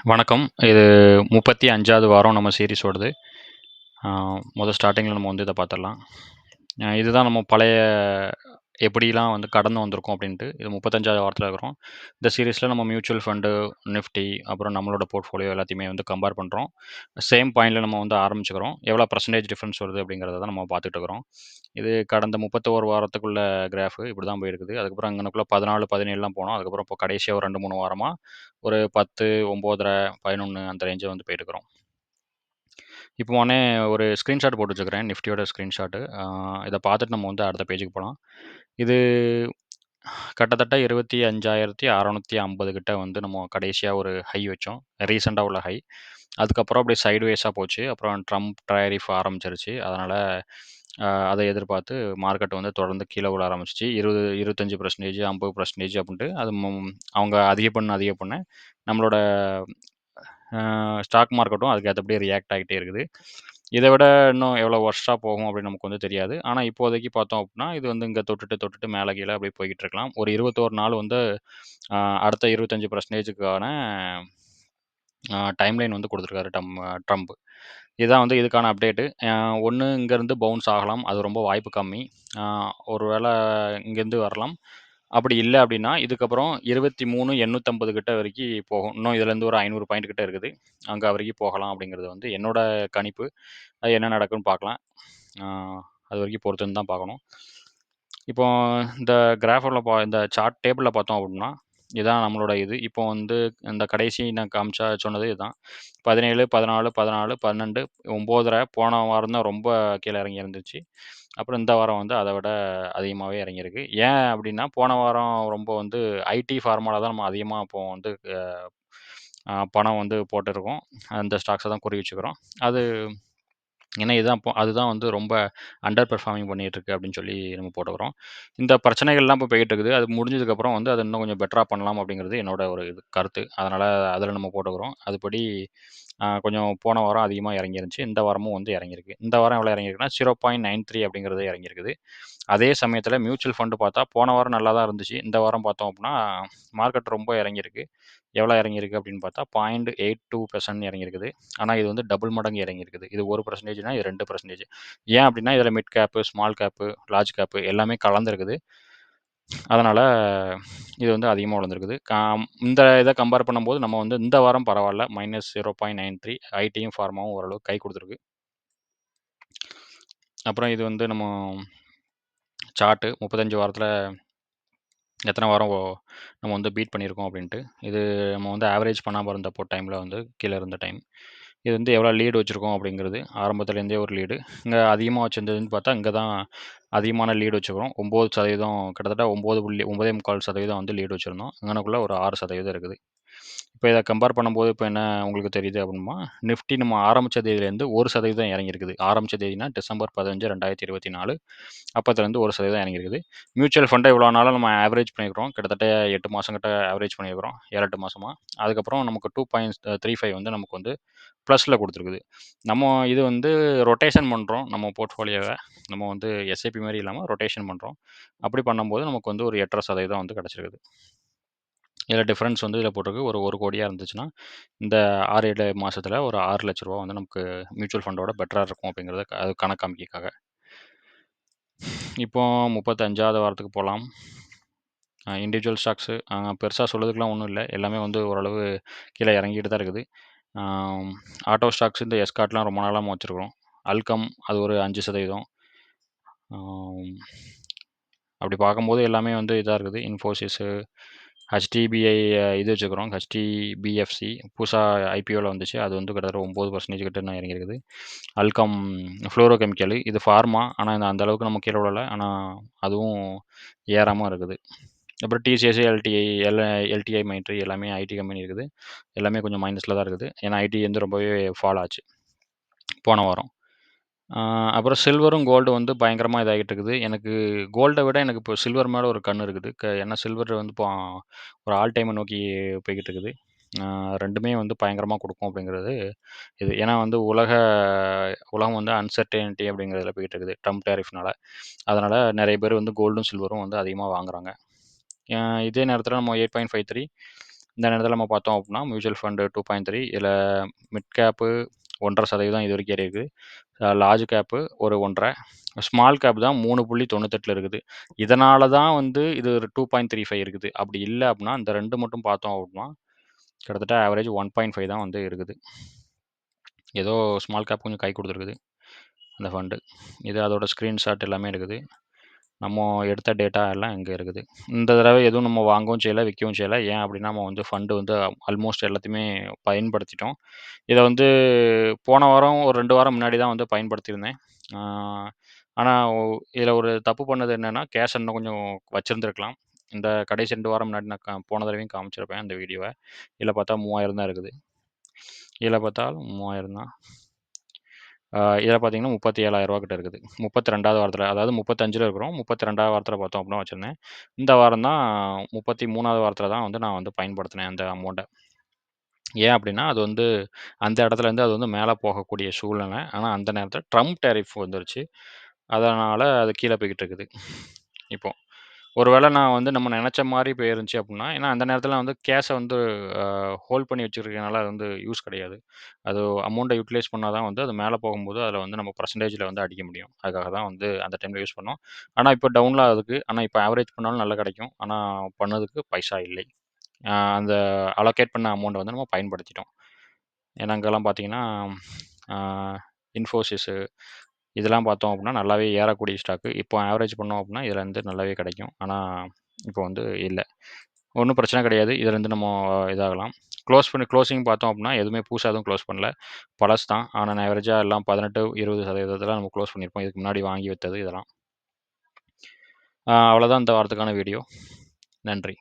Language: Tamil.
வணக்கம். இது 35வது வாரம் நம்ம சீரிஸோடது. ஸ்டார்ட்டிங்கில நம்ம வந்து இத பார்த்துரலாம். இதுதான் நம்ம பழைய எப்படிலாம் வந்து கடந்து வந்திருக்கோம் அப்படின்ட்டு. இது 35வது வாரத்தில இருக்கிறோம். இந்த சீரிஸ்ல நம்ம மியூச்சுவல் ஃபண்டு, நிஃப்டி அப்புறம் நம்மளோட போர்ட்ஃபோலியோ எல்லாத்தையுமே வந்து கம்பேர் பண்றோம். சேம் பாயிண்ட்ல நம்ம வந்து ஆரம்பிச்சுக்கிறோம். எவ்வளோ பெர்சன்டேஜ் டிஃபரன்ஸ் வருது அப்படிங்கிறத தான் நம்ம பார்த்துட்டு இருக்கிறோம். இது கடந்த 31 வாரத்துக்குள்ள கிராஃப் இப்படி தான் போயிருக்குது. அதுக்கப்புறம் அங்கனக்குள்ள 14, 17லாம் போனோம். அதுக்கப்புறம் இப்போ கடைசியா ஒரு 2, 3 வாரமா ஒரு 10, 9 1/2, 11 அந்த ரேஞ்சில வந்து போயிட்டுருக்கிறோம். இப்போ உடனே ஒரு ஸ்க்ரீன்ஷாட் போட்டு வச்சுக்கிறேன். நிஃப்டியோட ஸ்க்ரீன்ஷாட்டு. இத பார்த்துட்டு நம்ம வந்து அடுத்த பேஜுக்கு போலாம். இது கிட்டத்தட்ட 25,650 கிட்ட வந்து நம்ம கடைசியா ஒரு ஹை வச்சோம். ரீசென்ட்டா உள்ள ஹை. அதுக்கப்புறம் அப்படியே சைட்வேஸா போச்சு. அப்புறம் ட்ரம்ப் டாரிஃப் ஆரம்பிச்சிருச்சு. அதனால அத எதிர்பார்த்து மார்க்கெட் வந்து தொடர்ந்து கீழ விழ ஆரம்பிச்சுச்சு. 20, 25% 50% அப்படின்ட்டு அது அவங்க அதிக பண்ண நம்மளோட ஸ்டாக் மார்க்கெட்டும் அதுக்கு ஏத்தபடியே ரியாக்ட் ஆகிட்டே இருக்குது. இத விட இன்னும் எவ்வளோ வொர்ஸ்ட்டா போகும் அப்படின்னு நமக்கு வந்து தெரியாது. ஆனா இப்போதைக்கு பார்த்தோம் அப்படின்னா, இது வந்து இங்க தொட்டுட்டு மேல கீழ அப்படியே போய்க்கிட்டு இருக்கலாம். ஒரு 21 நாள் வந்து அ அடுத்த 25%க்கான டைம்லைன் வந்து குடுத்துருக்காரு ட்ரம்ப். இதுதான் வந்து இதுக்கான அப்டேட்டு. ஒண்ணு இங்கேருந்து பவுன்ஸ் ஆகலாம். அது ரொம்ப வாய்ப்பு கம்மி. அ ஒரு வேள இங்கேருந்து வரலாம். அப்படி இல்ல அப்படின்னா, இதுக்கப்புறம் 23,850 கிட்ட வரைக்கி போகும். இன்னும் இதுலேருந்து ஒரு 500 பாயிண்ட் கிட்ட இருக்குது. அங்க வரைக்கும் போகலாம் அப்படிங்கிறது வந்து என்னோட கணிப்பு. அது என்ன நடக்குன்னு பார்க்கலாம். அ அது வரைக்கும் பொறுத்திருந்து தான் பார்க்கணும். இப்போ இந்த இந்த சார்ட் டேபிள்ல பார்த்தோம் அப்படின்னா, இதான் நம்மளோட இது. இப்போ வந்து இந்த கடைசி நான் சொன்னது இதுதான். 17, 14, 14, 12, 9 1/2 போன வாரம் தான் ரொம்ப கீழ இறங்கி இருந்துச்சு. அப்புறம் இந்த வாரம் வந்து அத விட அதிகமாவே இறங்கியிருக்கு. ஏன் அப்டின்னா, போன வாரம் ரொம்ப வந்து ஐடி, ஃபார்மால தான் நம்ம அதிகமா இப்போ வந்து பணம் வந்து போட்டிருக்கோம். அந்த ஸ்டாக்ஸ தான் குறி வச்சுக்கிறோம். அது ஏன்னா அதுதான் வந்து ரொம்ப அண்டர் பெர்ஃபார்மிங் பண்ணிட்டுருக்கு அப்படின்னு சொல்லி நம்ம போட்டுக்கிறோம். இந்த பிரச்சனைகள்லாம் இப்போ போயிட்டுருக்குது. அது முடிஞ்சதுக்கப்புறம் வந்து அத இன்னும் கொஞ்சம் பெட்டரா பண்ணலாம் அப்படிங்கிறது என்னோட ஒரு கருத்து. அதனால அதில நம்ம போட்டுக்கிறோம். அதுபடி கொஞ்சம் போன வாரம் அதிகமா இறங்கிருந்துச்சு. இந்த வாரமும் வந்து இறங்கியிருக்கு. இந்த வாரம் எவ்வளோ இறங்கியிருக்குன்னா 0.93 அப்படிங்கிறது இறங்கியிருக்குது. அதே சமயத்தில மியூச்சுவல் ஃபண்ட் பார்த்தா போன வாரம் நல்லா தான் இருந்துச்சு. இந்த வாரம் பார்த்தோம் அப்படின்னா, மார்க்கெட் ரொம்ப இறங்கியிருக்கு. எவ்வளோ இறங்கியிருக்கு அப்படின்னு பார்த்தா 0.82% இறங்கியிருக்குது. ஆனா இது வந்து டபுள் மடங்கு இறங்கியிருக்குது. இது 1%னா இது 2%. ஏன் அப்படின்னா, இதில mid gap, small gap, large gap எல்லாமே கலந்திருக்குது. அதனால இது வந்து அதிகமா விழுந்திருக்குது. இந்த இத கம்பேர் பண்ணும்போது நம்ம வந்து இந்த வாரம் பரவால்ல. -0.93 ஐடியும், ஃபார்மாவும் ஓரளவுக்கு கை குடுத்துருக்கு. அப்புறம் இது வந்து நம்ம சார்ட்டு 35 வாரத்தில எத்தன வாரம் நம்ம வந்து பீட் பண்ணியிருக்கோம் அப்படின்ட்டு. இது நம்ம வந்து ஆவரேஜ் பண்ணாம இருந்தப்போ டைம்ல வந்து கீழ இருந்த டைம். இது வந்து எவ்வளோ லீடு வச்சிருக்கோம் அப்படிங்கிறது ஆரம்பத்துலேருந்தே ஒரு லீடு. இங்க அதிகமா வச்சிருந்ததுன்னு பார்த்தா, இங்க தான் அதிகமான லீடு வச்சுருக்கிறோம். 9% கிட்டத்தட்ட 9.4% வந்து லீடு வச்சிருந்தோம். இங்கனக்குள்ள ஒரு 6% இருக்குது. இப்ப இத கம்பேர் பண்ணும்போது இப்ப என்ன உங்களுக்கு தெரியுது அப்படின்னா, நிஃப்டி நம்ம ஆரம்பிச்ச தேதியிலேருந்து 1% இறங்கியிருக்குது. ஆரம்பிச்ச தேதினா டிசம்பர் 15, 2024. அப்பத்துலேருந்து 1% இறங்கியிருக்குது. மியூச்சுவல் ஃபண்ட இவ்வளோ நாளா நம்ம ஆவரேஜ் பண்ணியிருக்கிறோம். கிட்டத்தட்ட 8 மாசம் கிட்ட ஆவரேஜ் பண்ணியிருக்கிறோம். 7, 8 மாசமா. அதுக்கப்புறம் நமக்கு 2.35 வந்து நமக்கு வந்து ப்ளஸ்ல குடுத்துருக்குது. நம்ம இது வந்து ரொட்டேஷன் பண்றோம். நம்ம போர்ட்ஃபோலியோவ. நம்ம வந்து எஸ்ஐபி மாரி இல்லாம ரொட்டேஷன் பண்றோம். அப்படி பண்ணும்போது நமக்கு வந்து ஒரு 8.5% வந்து கிடைச்சிருக்குது. இதில டிஃபரன்ஸ் வந்து இதில போட்டிருக்கு. ஒரு 1,00,00,000 இருந்துச்சுன்னா, இந்த 6, 7 மாசத்துல ஒரு ரூ. 6,00,000 வந்து நமக்கு மியூச்சுவல் ஃபண்டோட பெட்டரா இருக்கும் அப்படிங்கிறத அது கணக்கு காமிக்கிறதுக்காக. இப்போ 35வது வாரத்துக்கு போலாம். இண்டிவிஜுவல் ஸ்டாக்ஸு பெருசா சொல்றதுக்குலாம் ஒண்ணும் இல்ல. எல்லாமே வந்து ஓரளவு கீழ இறங்கிட்டு தான் இருக்குது. ஆட்டோ ஸ்டாக்ஸ் இந்த எஸ்கார்ட்லாம் ரொம்ப நாளா நம்ம வச்சிருக்கிறோம். அல்கம் அது ஒரு 5%. ஆம். அப்படி பார்க்கும்போது எல்லாமே வந்து இதா இருக்குது. இன்ஃபோசிஸு, ஹெச்டிபிஐ இது வச்சுக்கிறோம். ஹெச்டிபிஎஃப்சி புதுசா ஐபிஓல வந்துச்சு. அது வந்து கிட்டத்தட்ட 9% கிட்ட இன்னும் இறங்கியிருக்குது. அல்காம் ஃப்ளோரோ கெமிக்கலு இது ஃபார்மா. ஆனா அந்த அளவுக்கு நம்ம கீழ விழல. ஆனா அதுவும் ஏறாம இருக்குது. அப்புறம் டிசிஎஸ், எல்டிஐ மைண்ட்ரி எல்லாமே ஐடி கம்பெனி இருக்குது. எல்லாமே கொஞ்சம் மைனஸ்ல தான் இருக்குது. ஏன்னா ஐடி வந்து ரொம்பவே ஃபால் ஆச்சு போன வாரம். ஆ அப்புறம் சில்வரும், கோல்டும் வந்து பயங்கரமா இதாகிட்டு இருக்குது. எனக்கு கோல்ட விட எனக்கு இப்போ சில்வர் மேல ஒரு கண்ணு இருக்குது. ஏன்னா சில்வர் வந்து இப்போ ஒரு ஆல் டைம நோக்கி போய்க்கிட்டு இருக்குது. 2மே வந்து பயங்கரமா குடுக்கும் அப்படிங்கிறது இது. ஏன்னா வந்து உலகம் வந்து அன்சர்டெயினிட்டி அப்படிங்கிறதுல போயிட்டு இருக்குது. ட்ரம்ப் டாரிஃப்னால. அதனால நெறைய பேர் வந்து கோல்டும், சில்வரும் வந்து அதிகமா வாங்குறாங்க. அ இதே நேரத்தில நம்ம 8.53 இந்த நேரத்தில நம்ம பார்த்தோம் அப்டின்னா, மியூச்சுவல் ஃபண்ட் 2.3 இதில மிட் கேப்பு 1.5% இது வரைக்கும் ஏறியிருக்கு. லார்ஜ் கேப்பு ஒரு 1.5, ஸ்மால் கேப் தான் 3.98ல இருக்குது. இதனால தான் வந்து இது ஒரு 2.35 இருக்குது. அப்படி இல்ல அப்டின்னா, இந்த 2 மட்டும் பார்த்தோம் அப்டின்னா, கிட்டத்தட்ட ஆவரேஜ் 1.5 தான் வந்து இருக்குது. ஏதோ ஸ்மால் கேப் கொஞ்சம் கை குடுத்துருக்குது, அந்த ஃபண்டு. இது அதோட ஸ்க்ரீன்ஷாட் எல்லாமே இருக்குது. நம்ம எடுத்த டேட்டா எல்லாம் இங்க இருக்குது. இந்த தடவை எதுவும் நம்ம வாங்கவும் செய்யல, விக்கவும் செய்யல. ஏன் அப்டின்னா, நம்ம வந்து ஃபண்டு வந்து ஆல்மோஸ்ட் எல்லாத்தையுமே பயன்படுத்திட்டோம். இத வந்து போன வாரம் ஒரு 2 வாரம் முன்னாடி தான் வந்து பயன்படுத்தியிருந்தேன். ஆ ஆனா, இதில ஒரு தப்பு பண்ணது என்னன்னா, கேஷ் இன்னும் கொஞ்சம் வச்சிருந்திருக்கலாம். இந்த கடைசி 2 வாரம் முன்னாடி நான் போன தடவையும் காமிச்சிருப்பேன் அந்த வீடியோவ. இதில பார்த்தா 3000 தான் இருக்குது. இதில பார்த்தா 3000 தான். இதில பார்த்தீங்கன்னா, ரூ. 37,000 கிட்ட இருக்குது. 32வது வாரத்தில, அதாவது 35ல இருக்கிறோம். 32வது வாரத்தில பார்த்தோம் அப்டின்னா வச்சிருந்தேன். இந்த வாரம் தான் 33வது வாரத்தில தான் வந்து நான் வந்து பயன்படுத்தினேன் அந்த அமௌண்ட்ட. ஏன் அப்டின்னா, அது வந்து அந்த இடத்துலேருந்து அது வந்து மேல போகக்கூடிய சூழ்நிலை. ஆனா, அந்த நேரத்தில ட்ரம்ப் டேரிஃப் வந்துருச்சு. அதனால அது கீழ போய்க்கிட்டு இருக்குது. இப்போ. ஒரு வேள நான் வந்து நம்ம நெனச்ச மாரி போயிருந்துச்சு அப்டின்னா, ஏன்னா அந்த நேரத்தில வந்து கேஷ வந்து அ ஹோல்ட் பண்ணி வச்சிருக்கனால அது வந்து யூஸ் கிடையாது. அது அமௌண்ட்ட யூட்டிலைஸ் பண்ணா தான் வந்து அது மேல போகும்போது அதில வந்து நம்ம பெர்சன்டேஜ்ல வந்து அடிக்க முடியும். அதுக்காக தான் வந்து அந்த டைம்ல யூஸ் பண்ணோம். ஆனா, இப்போ டவுன்ல ஆகுது. ஆனா, இப்போ ஆவரேஜ் பண்ணாலும் நல்லா கிடைக்கும். ஆனா, பண்ணதுக்கு பைசா இல்லை. அந்த அலோகேட் பண்ண அமௌண்ட்ட வந்து நம்ம பயன்படுத்திட்டோம். ஏன்னா, அங்கலாம் பார்த்தீங்கன்னா, ஆ இன்ஃபோசிஸு இதெல்லாம் பார்த்தோம் அப்டின்னா, நல்லாவே ஏறக்கூடிய ஸ்டாக்கு. இப்போ ஆவரேஜ் பண்ணோம் அப்டின்னா, இதுல இருந்து நல்லாவே கிடைக்கும். ஆனா, இப்போ வந்து இல்ல. ஒண்ணும் பிரச்சனை கிடையாது. இதுலேருந்து நம்ம இதாகலாம். க்ளோசிங் பார்த்தோம் அப்டின்னா, எதுவுமே புதுசா எதுவும் க்ளோஸ் பண்ணல. பழசு தான். ஆனா, ஆவரேஜா எல்லாம் 18, 20% நம்ம க்ளோஸ் பண்ணியிருப்போம். இதுக்கு முன்னாடி வாங்கி வித்தது இதெல்லாம். அவ்வளோதான் இந்த வாரத்துக்கான வீடியோ. நன்றி.